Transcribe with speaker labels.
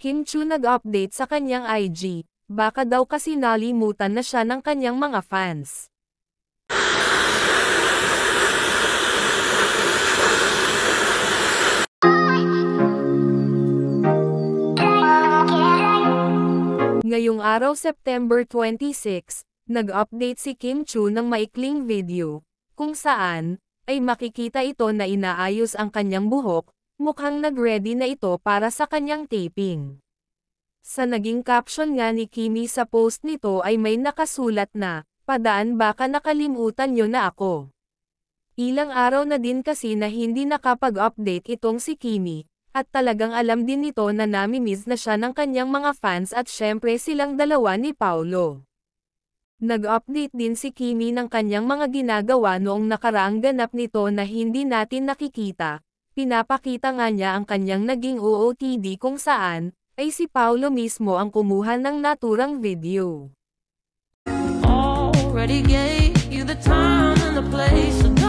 Speaker 1: Kim Chu nag-update sa kanyang IG, baka daw kasi nalimutan na siya ng kanyang mga fans. Ngayong araw September 26, nag-update si Kim Chu ng maikling video, kung saan, ay makikita ito na inaayos ang kanyang buhok, mukhang nag-ready na ito para sa kanyang taping. Sa naging caption nga ni Kimi sa post nito ay may nakasulat na, "Padaan baka nakalimutan nyo na ako." Ilang araw na din kasi na hindi nakapag-update itong si Kimi, at talagang alam din nito na nami-miss na siya ng kanyang mga fans at syempre silang dalawa ni Paulo. Nag-update din si Kimi ng kanyang mga ginagawa noong nakaraang ganap nito na hindi natin nakikita. Pinapakita nga niya ang kanyang naging OOTD kung saan, ay si Paulo mismo ang kumuha ng naturang video.
Speaker 2: Already gave you the time and the place.